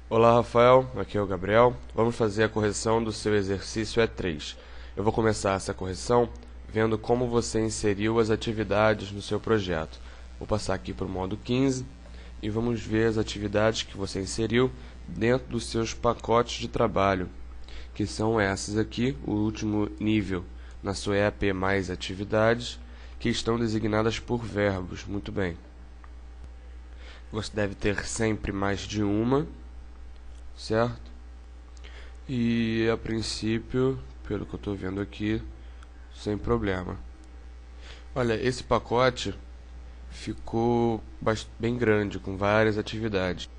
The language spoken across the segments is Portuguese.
Olá, Rafael, aqui é o Gabriel. Vamos fazer a correção do seu exercício E3. Eu vou começar essa correção vendo como você inseriu as atividades no seu projeto. Vou passar aqui para o modo 15 e vamos ver as atividades que você inseriu dentro dos seus pacotes de trabalho, que são essas aqui, o último nível na sua EAP mais atividades, que estão designadas por verbos. Muito bem. Você deve ter sempre mais de uma, certo? E a princípio, pelo que eu estou vendo aqui, sem problema. Olha, esse pacote ficou bem grande, com várias atividades.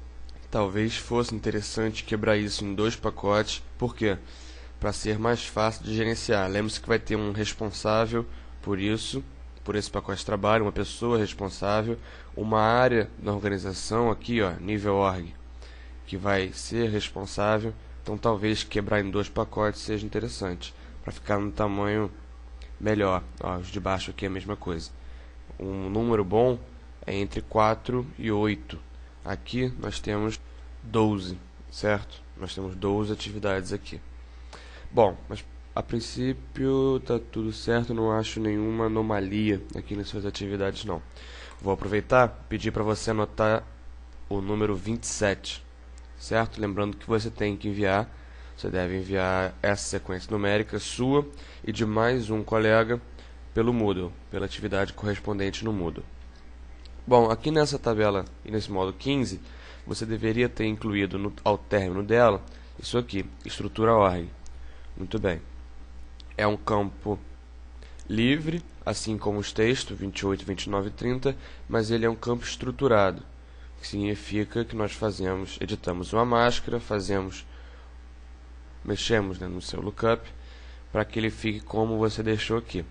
Talvez fosse interessante quebrar isso em dois pacotes, por quê? Para ser mais fácil de gerenciar. Lembre-se que vai ter um responsável por isso, por esse pacote de trabalho, uma pessoa responsável, uma área da organização aqui, ó, nível org, que vai ser responsável. Então talvez quebrar em dois pacotes seja interessante, para ficar no tamanho melhor. Ó, os de baixo aqui é a mesma coisa. Um número bom é entre 4 e 8. Aqui nós temos 12, certo? Nós temos 12 atividades aqui. Bom, mas a princípio está tudo certo, não acho nenhuma anomalia aqui nas suas atividades não. Vou aproveitar e pedir para você anotar o número 27, certo? Lembrando que você tem que enviar, você deve enviar essa sequência numérica sua e de mais um colega pelo Moodle, pela atividade correspondente no Moodle. Bom, aqui nessa tabela e nesse modo 15, você deveria ter incluído ao término dela isso aqui, estrutura org. Muito bem. É um campo livre, assim como os textos 28, 29 e 30, mas ele é um campo estruturado, que significa que nós editamos uma máscara, mexemos, né, no seu lookup, para que ele fique como você deixou aqui.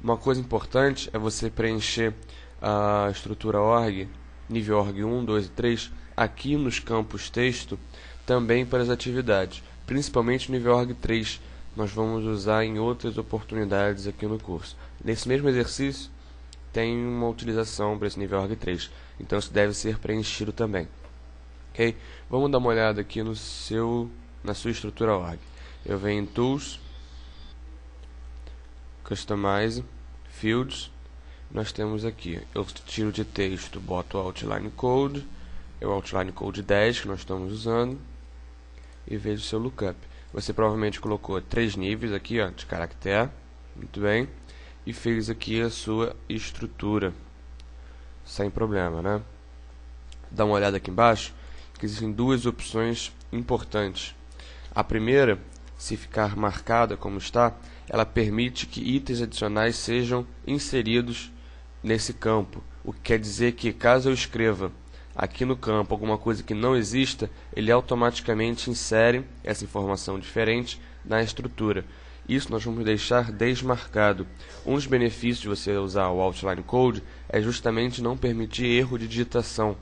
Uma coisa importante é você preencher a estrutura org, nível org 1, 2 e 3, aqui nos campos texto, também para as atividades, principalmente no nível org 3, nós vamos usar em outras oportunidades aqui no curso. Nesse mesmo exercício, tem uma utilização para esse nível org 3, então isso deve ser preenchido também. Ok? Vamos dar uma olhada aqui na sua estrutura org. Eu venho em Tools, Customize, Fields. Nós temos aqui, eu tiro de texto, boto o Outline Code, é o Outline Code 10 que nós estamos usando, e vejo o seu lookup. Você provavelmente colocou 3 níveis aqui, ó, de caractere, muito bem, e fez aqui a sua estrutura, sem problema, né? Dá uma olhada aqui embaixo, que existem duas opções importantes. A primeira, se ficar marcada como está, ela permite que itens adicionais sejam inseridos nesse campo, o que quer dizer que caso eu escreva aqui no campo alguma coisa que não exista, ele automaticamente insere essa informação diferente na estrutura. Isso nós vamos deixar desmarcado. Um dos benefícios de você usar o Outline Code é justamente não permitir erro de digitação,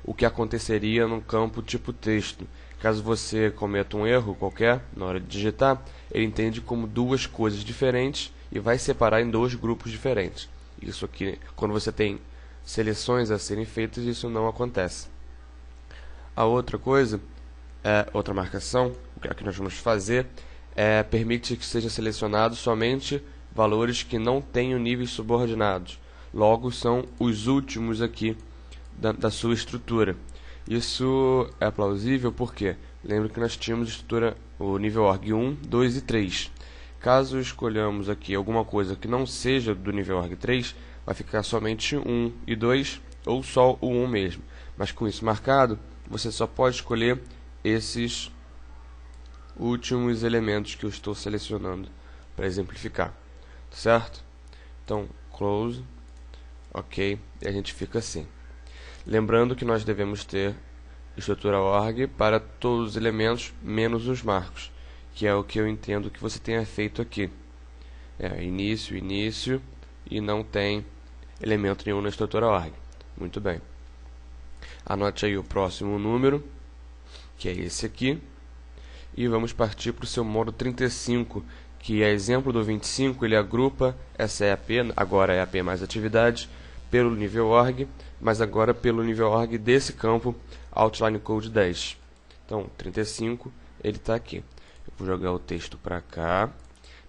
o que aconteceria no campo tipo texto. Caso você cometa um erro qualquer na hora de digitar, ele entende como duas coisas diferentes e vai separar em dois grupos diferentes. Isso aqui, quando você tem seleções a serem feitas, isso não acontece. A outra coisa, outra marcação, o que nós vamos fazer, permite que seja selecionado somente valores que não tenham níveis subordinados. Logo, são os últimos aqui da sua estrutura. Isso é plausível porque, lembra que nós tínhamos o nível org 1, 2 e 3. Caso escolhamos aqui alguma coisa que não seja do nível org 3, vai ficar somente 1 e 2, ou só o 1 mesmo. Mas com isso marcado, você só pode escolher esses últimos elementos que eu estou selecionando para exemplificar, certo? Então, close, ok, e a gente fica assim. Lembrando que nós devemos ter estrutura org para todos os elementos, menos os marcos, que é o que eu entendo que você tenha feito aqui. Início, e não tem elemento nenhum na estrutura org. Muito bem. Anote aí o próximo número, que é esse aqui, e vamos partir para o seu modo 35, que é exemplo do 25, ele agrupa essa EAP, agora EAP mais atividades, pelo nível org, mas agora pelo nível org desse campo Outline Code 10. Então, 35, ele está aqui. Eu vou jogar o texto para cá,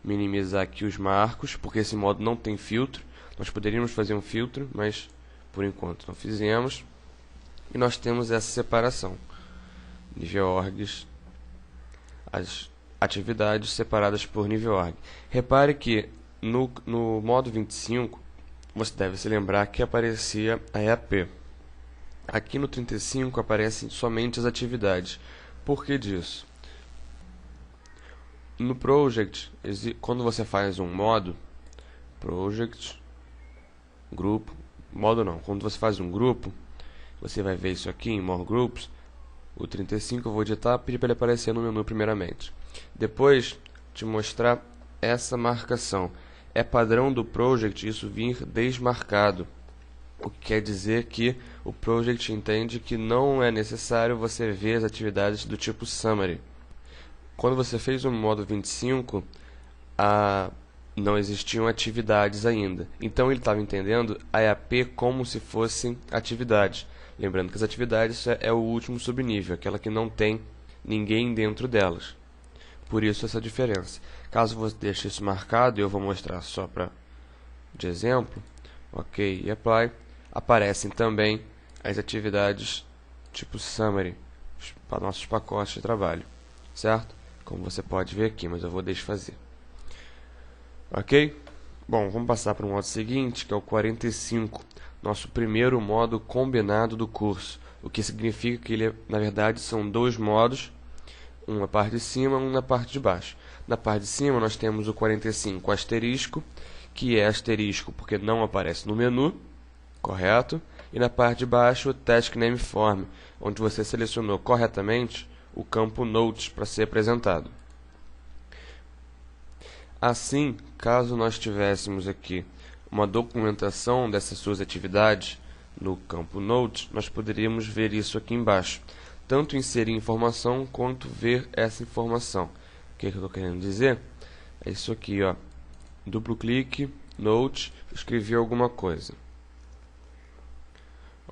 minimizar aqui os marcos, porque esse modo não tem filtro. Nós poderíamos fazer um filtro, mas por enquanto não fizemos. E nós temos essa separação. Nível orgs, as atividades separadas por nível org. Repare que no modo 25, você deve se lembrar que aparecia a EAP. Aqui no 35 aparecem somente as atividades. Por que disso? No Project, quando você faz um modo, Project, grupo, modo não, quando você faz um grupo, você vai ver isso aqui em More Groups. O 35 eu vou editar, pedir para ele aparecer no menu primeiramente. Depois, te mostrar essa marcação. É padrão do Project isso vir desmarcado. O que quer dizer que o Project entende que não é necessário você ver as atividades do tipo Summary. Quando você fez o modo 25, não existiam atividades ainda. Então ele estava entendendo a EAP como se fossem atividades. Lembrando que as atividades é o último subnível, aquela que não tem ninguém dentro delas. Por isso essa diferença. Caso você deixe isso marcado, eu vou mostrar só de exemplo. Ok, e apply. Aparecem também as atividades tipo summary para nossos pacotes de trabalho, certo? Como você pode ver aqui, mas eu vou deixar fazer. Ok? Bom, vamos passar para o modo seguinte, que é o 45. Nosso primeiro modo combinado do curso, o que significa que ele, na verdade, são dois modos, um na parte de cima e um na parte de baixo. Na parte de cima nós temos o 45 asterisco, que é asterisco porque não aparece no menu, correto? E na parte de baixo o Task Name Form, onde você selecionou corretamente o campo Notes para ser apresentado. Assim, caso nós tivéssemos aqui uma documentação dessas suas atividades no campo Notes, nós poderíamos ver isso aqui embaixo. Tanto inserir informação quanto ver essa informação. O que eu estou querendo dizer? É isso aqui, ó. Duplo clique, Note, escrevi alguma coisa.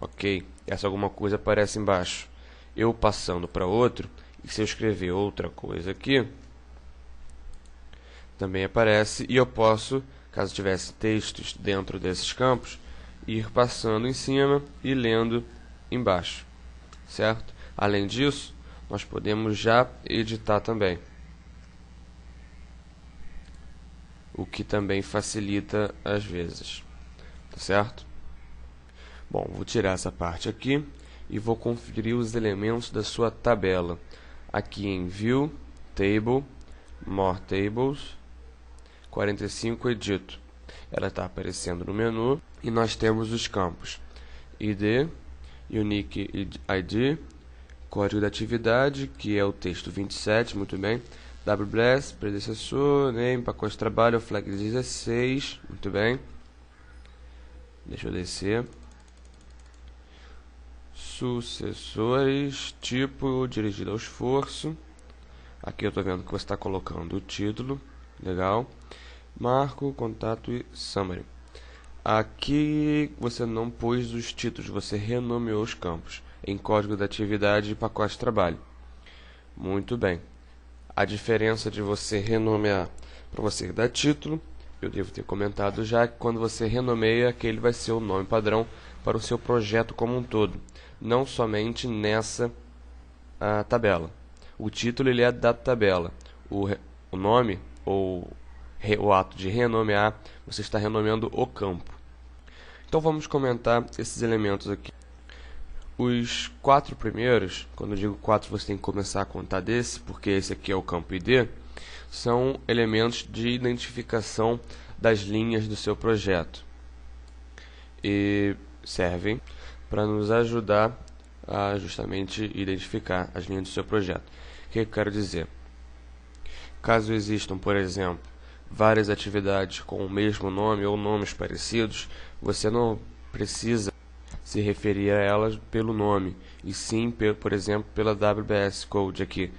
Ok, essa alguma coisa aparece embaixo. Eu passando para outro, e se eu escrever outra coisa aqui, também aparece, e eu posso, caso tivesse textos dentro desses campos, ir passando em cima e lendo embaixo, certo? Além disso, nós podemos já editar também, o que também facilita às vezes, tá certo? Bom, vou tirar essa parte aqui e vou conferir os elementos da sua tabela. Aqui em View, Table, More Tables, 45 edito. Ela está aparecendo no menu e nós temos os campos ID, Unique ID, código da atividade, que é o texto 27, muito bem. WBLS, predecessor, name, pacote de trabalho, flag 16, muito bem. Deixa eu descer. Sucessores, tipo, dirigido ao esforço. Aqui eu estou vendo que você está colocando o título, legal. Marco, contato e summary. Aqui você não pôs os títulos, você renomeou os campos em código da atividade e pacote de trabalho. Muito bem. A diferença de você renomear para você dar título, eu devo ter comentado já que quando você renomeia, aquele vai ser o nome padrão para o seu projeto como um todo, não somente nessa tabela. O título ele é da tabela, o nome ou o ato de renomear, você está renomeando o campo. Então vamos comentar esses elementos aqui. Os 4 primeiros, quando eu digo 4 você tem que começar a contar desse, porque esse aqui é o campo ID, são elementos de identificação das linhas do seu projeto. E servem para nos ajudar a justamente identificar as linhas do seu projeto. O que eu quero dizer? Caso existam, por exemplo, várias atividades com o mesmo nome ou nomes parecidos, você não precisa se referir a elas pelo nome, e sim, por exemplo, pela WBS Code aqui.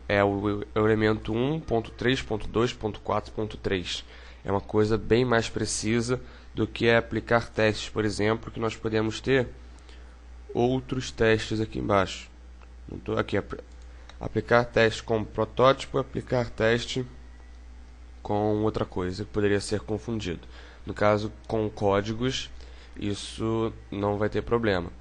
É o elemento 1.3.2.4.3. É uma coisa bem mais precisa do que aplicar testes, por exemplo, que nós podemos ter outros testes aqui embaixo. Então, aqui, aplicar teste com protótipo, aplicar teste com outra coisa que poderia ser confundido. No caso, com códigos, isso não vai ter problema.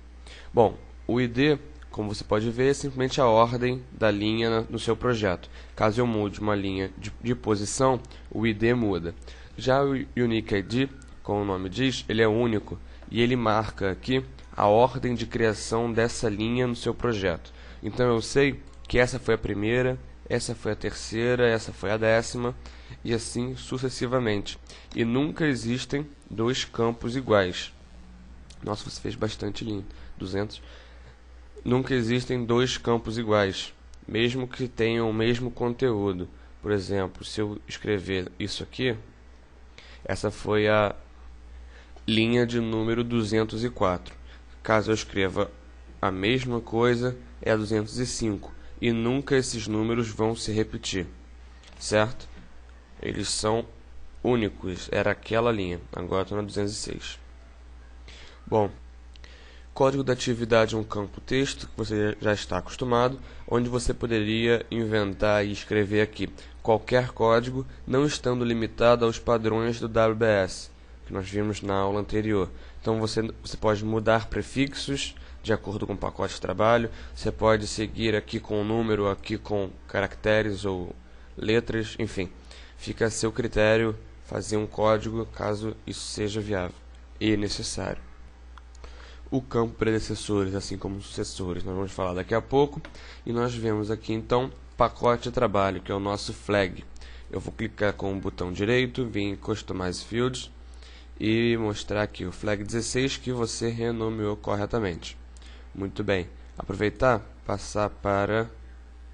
Bom, o ID, como você pode ver, é simplesmente a ordem da linha no seu projeto. Caso eu mude uma linha de posição, o ID muda. Já o Unique ID, como o nome diz, ele é único e ele marca aqui a ordem de criação dessa linha no seu projeto. Então eu sei que essa foi a primeira, essa foi a terceira, essa foi a 10ª e assim sucessivamente. E nunca existem dois campos iguais. Nossa, você fez bastante linha. 200. Nunca existem dois campos iguais, mesmo que tenham o mesmo conteúdo. Por exemplo, se eu escrever isso aqui, essa foi a linha de número 204. Caso eu escreva a mesma coisa, é a 205. E nunca esses números vão se repetir, certo? Eles são únicos. Era aquela linha. Agora estou na 206. Bom, código da atividade é um campo texto que você já está acostumado, onde você poderia inventar e escrever aqui qualquer código, não estando limitado aos padrões do WBS, que nós vimos na aula anterior. Então você pode mudar prefixos de acordo com o pacote de trabalho, você pode seguir aqui com o número, aqui com caracteres ou letras, enfim. Fica a seu critério fazer um código caso isso seja viável e necessário. O campo predecessores, assim como sucessores, nós vamos falar daqui a pouco. E nós vemos aqui então pacote de trabalho, que é o nosso flag. Eu vou clicar com o botão direito, vir em Customize Fields e mostrar aqui o flag 16 que você renomeou corretamente. Muito bem. Aproveitar, passar para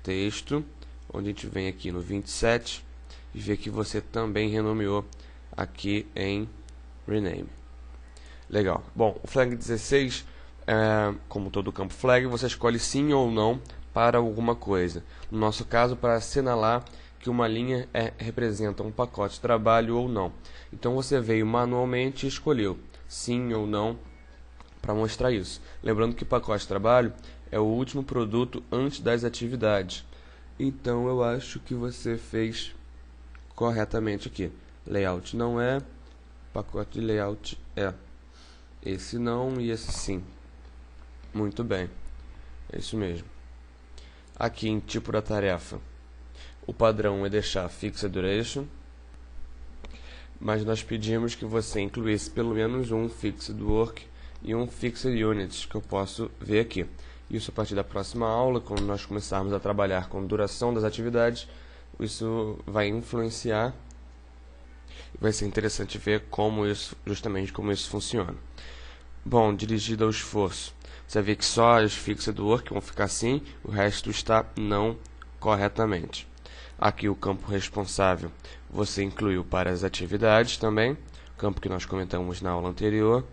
texto, onde a gente vem aqui no 27 e ver que você também renomeou aqui em Rename. Legal. Bom, o flag 16, como todo campo flag, você escolhe sim ou não para alguma coisa. No nosso caso, para assinalar que uma linha representa um pacote de trabalho ou não. Então você veio manualmente e escolheu sim ou não para mostrar isso. Lembrando que o pacote de trabalho é o último produto antes das atividades. Então eu acho que você fez corretamente aqui. Layout não é, pacote de layout é. Esse não e esse sim. Muito bem. É isso mesmo. Aqui em tipo da tarefa, o padrão é deixar Fixed Duration, mas nós pedimos que você incluísse pelo menos um Fixed Work e um Fixed Units, que eu posso ver aqui. Isso a partir da próxima aula, quando nós começarmos a trabalhar com duração das atividades, isso vai influenciar. Vai ser interessante ver justamente como isso funciona. Bom, dirigido ao esforço. Você vê que só as Fixed Work vão ficar assim, o resto está não corretamente. Aqui o campo responsável você incluiu para as atividades também, o campo que nós comentamos na aula anterior.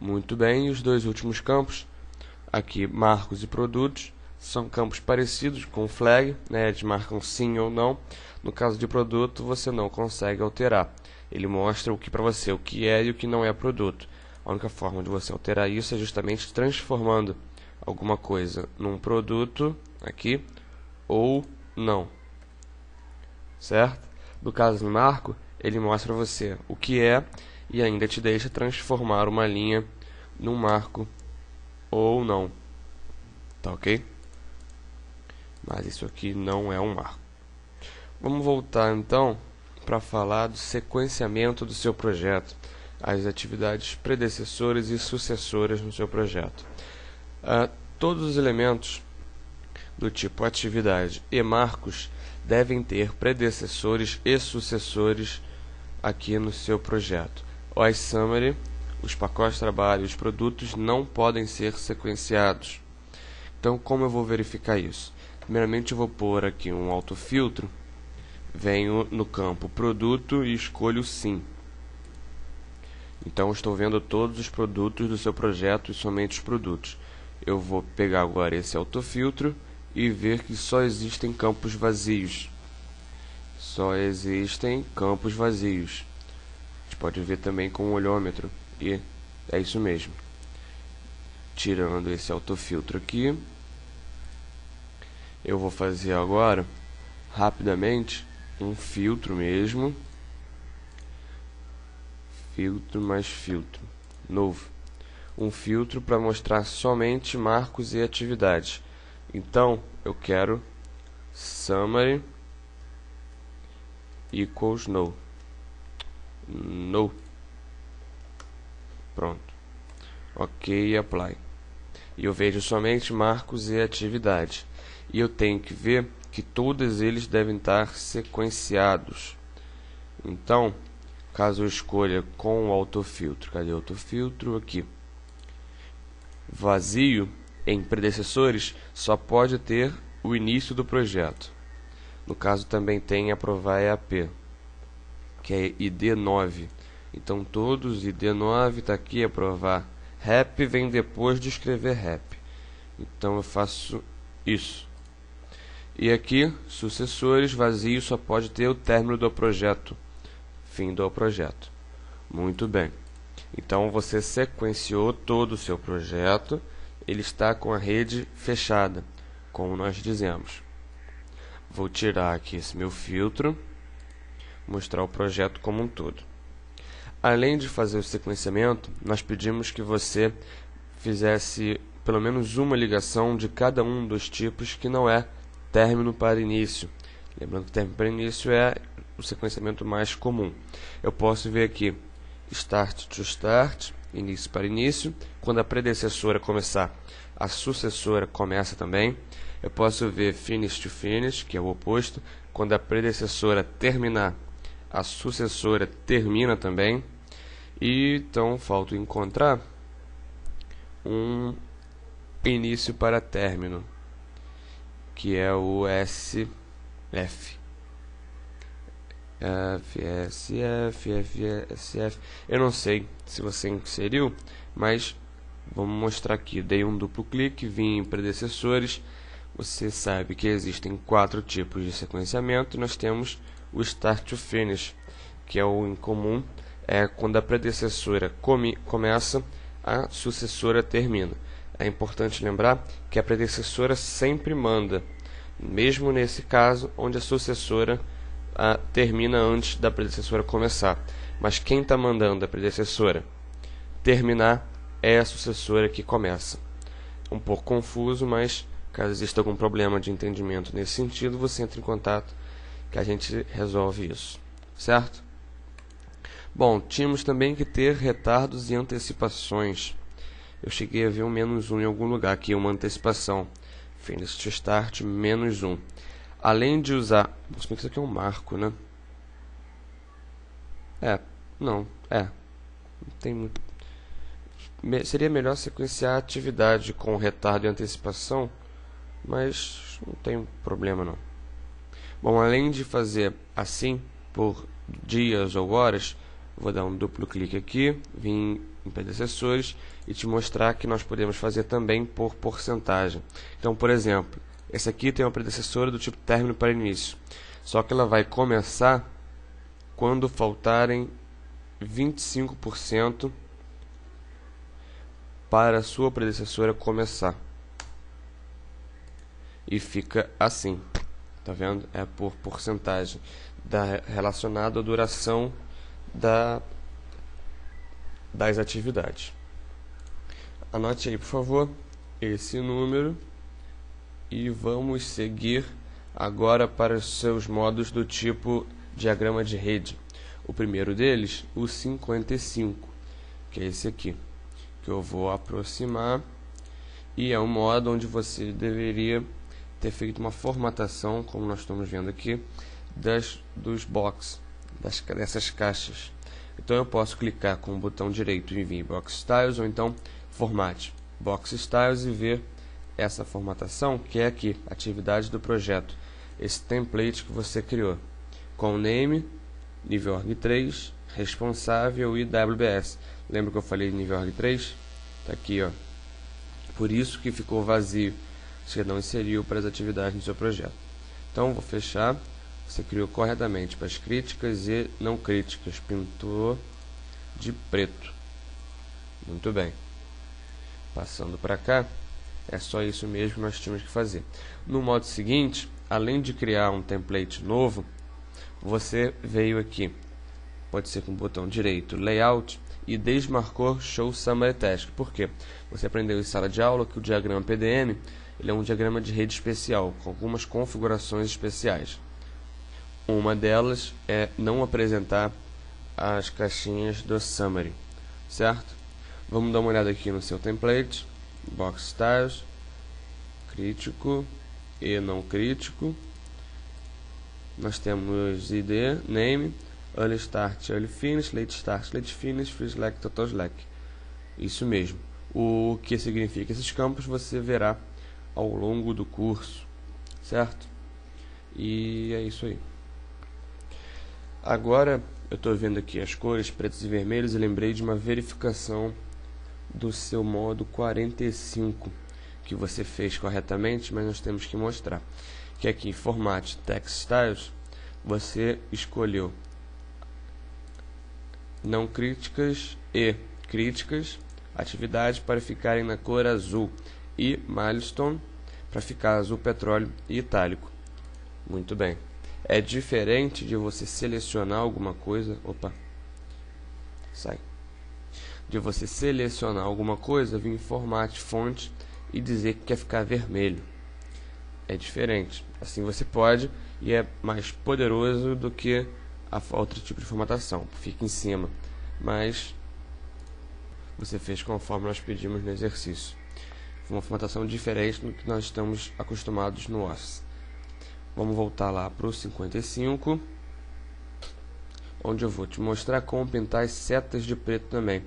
Muito bem, e os dois últimos campos, aqui marcos e produtos, são campos parecidos com o flag, né? Eles marcam sim ou não. No caso de produto, você não consegue alterar. Ele mostra o que para você, o que é e o que não é produto. A única forma de você alterar isso é justamente transformando alguma coisa num produto aqui ou não. Certo? No caso do marco, ele mostra a você o que é e ainda te deixa transformar uma linha num marco ou não. Tá ok? Mas isso aqui não é um marco. Vamos voltar então para falar do sequenciamento do seu projeto, as atividades predecessoras e sucessoras no seu projeto. Todos os elementos do tipo atividade e marcos devem ter predecessores e sucessores aqui no seu projeto. O iSummary, os pacotes de trabalho e os produtos não podem ser sequenciados. Então, como eu vou verificar isso? Primeiramente, eu vou pôr aqui um autofiltro, venho no campo produto e escolho sim. Então, estou vendo todos os produtos do seu projeto e somente os produtos. Eu vou pegar agora esse autofiltro e ver que só existem campos vazios. Só existem campos vazios. A gente pode ver também com o olhômetro. E é isso mesmo. Tirando esse autofiltro aqui, Eu vou fazer agora, rapidamente, um filtro mesmo. Filtro mais filtro. Novo. Um filtro para mostrar somente marcos e atividades. Então, eu quero summary equals no. No. Pronto. Ok, apply. E eu vejo somente marcos e atividades. E eu tenho que ver que todos eles devem estar sequenciados. Então, caso eu escolha com o autofiltro, cadê o autofiltro? Aqui. Vazio, em predecessores, só pode ter o início do projeto. No caso também tem aprovar EAP, que é ID9. Então todos, ID9 está aqui, aprovar. Rep vem depois de escrever rep. Então eu faço isso. E aqui, sucessores, vazio, só pode ter o término do projeto. Fim do projeto. Muito bem. Então você sequenciou todo o seu projeto. Ele está com a rede fechada, como nós dizemos. Vou tirar aqui esse meu filtro, mostrar o projeto como um todo. Além de fazer o sequenciamento, nós pedimos que você fizesse pelo menos uma ligação de cada um dos tipos que não é término para início. Lembrando que término para início é o sequenciamento mais comum. Eu posso ver aqui start to start, início para início. Quando a predecessora começar, a sucessora começa também. Eu posso ver finish to finish, que é o oposto. Quando a predecessora terminar, a sucessora termina também. E então falta encontrar um início para término, que é o SF. FSF. Eu não sei se você inseriu, mas vamos mostrar aqui. Dei um duplo clique, vim em predecessores. Você sabe que existem 4 tipos de sequenciamento. Nós temos o Start to Finish, que é o incomum, é quando a predecessora começa, a sucessora termina. É importante lembrar que a predecessora sempre manda, mesmo nesse caso onde a sucessora termina antes da predecessora começar. Mas quem está mandando a predecessora terminar é a sucessora que começa. Um pouco confuso, mas caso exista algum problema de entendimento nesse sentido, você entra em contato que a gente resolve isso, certo? Bom, tínhamos também que ter retardos e antecipações. Eu cheguei a ver um -1 em algum lugar, aqui uma antecipação. Finish to start, -1. Além de usar... Isso aqui é um marco, né? Não tem muito... Seria melhor sequenciar a atividade com retardo e antecipação, mas não tem problema não. Bom, além de fazer assim por dias ou horas, vou dar um duplo clique aqui, vim em predecessores e te mostrar que nós podemos fazer também por porcentagem. Então, por exemplo, esse aqui tem uma predecessora do tipo término para início, só que ela vai começar quando faltarem 25% para a sua predecessora começar. E fica assim, tá vendo? É por porcentagem relacionado à duração das atividades. Anote aí, por favor, esse número e vamos seguir agora para os seus modos do tipo diagrama de rede. O primeiro deles, o 55, que é esse aqui, que eu vou aproximar, e é um modo onde você deveria ter feito uma formatação, como nós estamos vendo aqui, dos box, dessas caixas. Então eu posso clicar com o botão direito em vir Box Styles, ou então Formate Box Styles e ver essa formatação, que é aqui, atividade do projeto, esse template que você criou, com name, nível org 3, responsável e WBS. Lembra que eu falei nível org 3? Está aqui, ó. Por isso que ficou vazio, você não inseriu para as atividades do seu projeto. Então vou fechar. Você criou corretamente para as críticas e não críticas. Pintou de preto. Muito bem. Passando para cá, É só isso mesmo que nós tínhamos que fazer. No modo seguinte, além de criar um template novo, você veio aqui, pode ser com o botão direito, Layout, e desmarcou Show Summary Task. Por quê? Você aprendeu em sala de aula que o diagrama PDM ele é um diagrama de rede especial, com algumas configurações especiais. Uma delas é não apresentar as caixinhas do Summary, certo? Vamos dar uma olhada aqui no seu template, Box Styles, crítico e não crítico. Nós temos ID, Name, Early Start, Early Finish, Late Start, Late Finish, Free Select, Total Select. Isso mesmo. O que significa esses campos você verá ao longo do curso, certo? E é isso aí. Agora eu estou vendo aqui as cores pretos e vermelhos e lembrei de uma verificação do seu modo 45 que você fez corretamente, mas nós temos que mostrar que aqui em Format Text Styles você escolheu não críticas e críticas, atividades para ficarem na cor azul e milestone para ficar azul petróleo e itálico. Muito bem. É diferente de você selecionar alguma coisa, de você selecionar alguma coisa, vir em Format Font e dizer que quer ficar vermelho. É diferente. Assim você pode e é mais poderoso do que outro tipo de formatação. Fica em cima, mas você fez conforme nós pedimos no exercício. Foi uma formatação diferente do que nós estamos acostumados no Office. Vamos voltar lá para o 55, onde eu vou te mostrar como pintar as setas de preto também.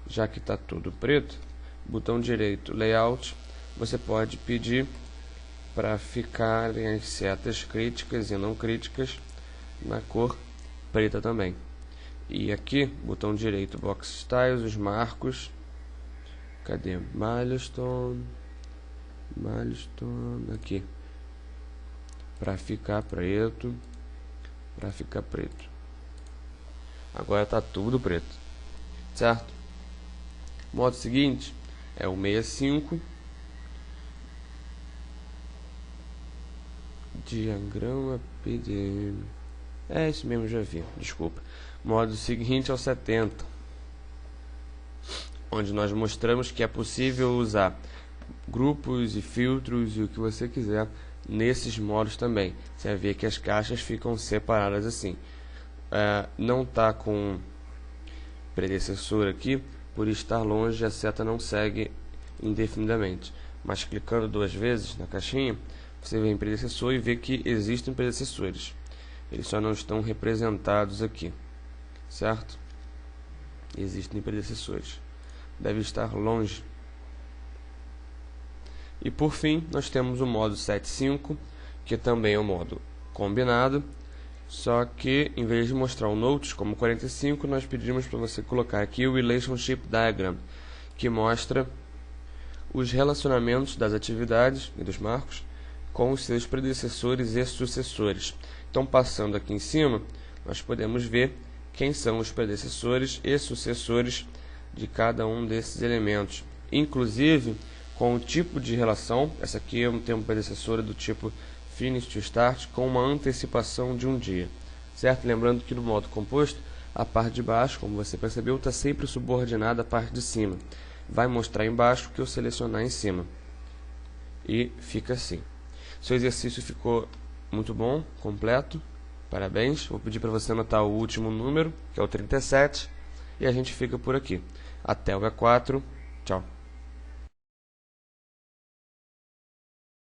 Já que está tudo preto, botão direito Layout, você pode pedir para ficarem as setas críticas e não críticas na cor preta também. E aqui, botão direito Box Styles, os marcos. Cadê? Milestone, aqui. Para ficar preto, Agora está tudo preto, certo? O modo seguinte é o 65. Diagrama PDM. É isso mesmo, já vi, desculpa. Modo seguinte é o 70, onde nós mostramos que é possível usar grupos e filtros e o que você quiser nesses modos também. Você vai ver que as caixas ficam separadas assim. Não está com predecessor aqui, por estar longe a seta não segue indefinidamente. Mas clicando 2 vezes na caixinha, você vem em predecessor e vê que existem predecessores. Eles só não estão representados aqui, certo? Existem predecessores. Deve estar longe. E por fim, nós temos o modo 75, que também é um modo combinado, só que em vez de mostrar o Notes como 45, nós pedimos para você colocar aqui o Relationship Diagram, que mostra os relacionamentos das atividades e dos marcos com os seus predecessores e sucessores. Então, passando aqui em cima, nós podemos ver quem são os predecessores e sucessores de cada um desses elementos, inclusive com o tipo de relação. Essa aqui é um termo predecessor do tipo Finish to Start, com uma antecipação de um dia, certo? Lembrando que no modo composto, a parte de baixo, como você percebeu, está sempre subordinada à parte de cima. Vai mostrar embaixo o que eu selecionar em cima. E fica assim. Seu exercício ficou muito bom, completo. Parabéns. Vou pedir para você anotar o último número, que é o 37. E a gente fica por aqui. Até o E4. Tchau.